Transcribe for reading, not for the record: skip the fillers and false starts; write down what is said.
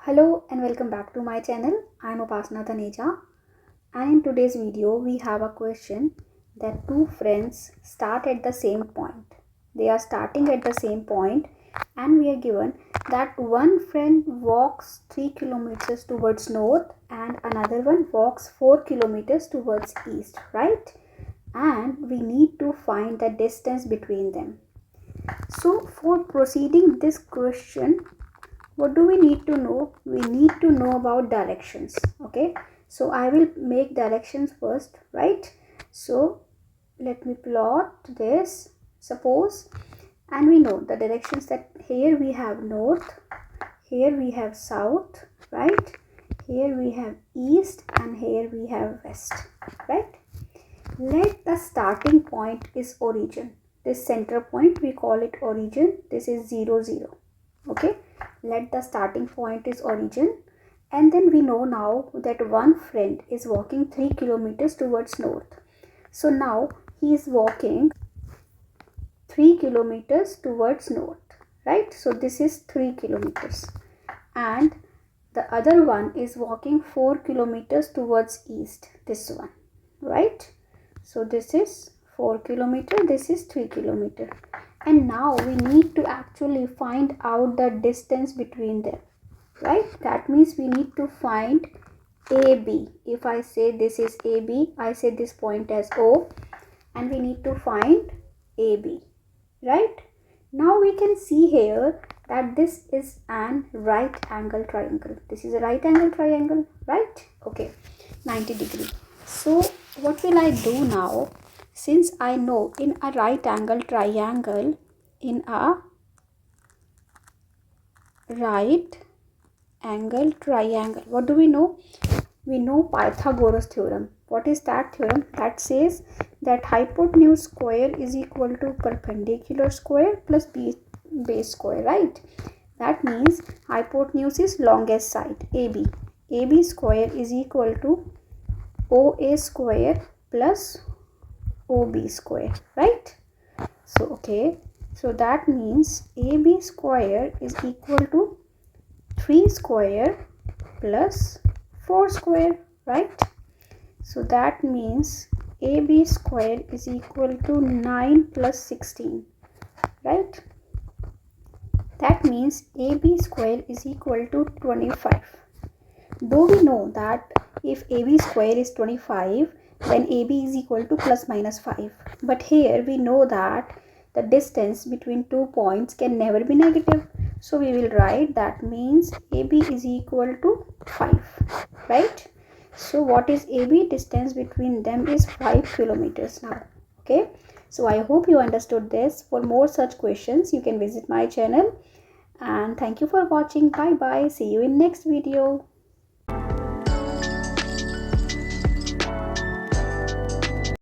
Hello and welcome back to my channel. I am Upasana and in today's video we have a question that two friends start at the same point. They are starting at the same point and we are given that one friend walks 3 kilometers towards north and another one walks 4 kilometers towards east, right? And we need to find the distance between them. So for proceeding this question, what do we need to know? We need to know about directions. Okay, so I will make directions first, right? So let me plot this, suppose, and we know the directions that here we have north, here we have south, right? Here we have east and here we have west, right? Let the starting point is origin. This center point we call it origin. This is 0 0. Okay, let the starting point is origin, and then we know now that one friend is walking 3 kilometers towards north. So now he is walking 3 kilometers towards north, right? So this is 3 kilometers, and the other one is walking 4 kilometers towards east, this one, right? So this is 4 kilometer, this is 3 kilometer, and now we need to actually find out the distance between them, right? That means we need to find AB. If I say this is AB, I say this point as O, and we need to find AB, right? Now we can see here that this is an right angle triangle. This is a right angle triangle, right? Okay, 90 degree. So what will I do now? Since I know in a right angle triangle, what do we know? We know Pythagoras theorem. What is that theorem? That says that hypotenuse square is equal to perpendicular square plus base square, right? That means hypotenuse is longest side, AB. AB square is equal to OA square plus OB square, right? So okay, so that means AB square is equal to 3 square plus 4 square, right? So that means AB square is equal to 9 plus 16, right? That means AB square is equal to 25. Though we know that if AB square is 25, then AB is equal to plus minus 5. But here we know that the distance between 2 points can never be negative. So we will write that means AB is equal to 5, right? So what is AB? Distance between them is 5 kilometers now. Okay. So I hope you understood this. For more such questions, you can visit my channel. And thank you for watching. Bye bye. See you in next video.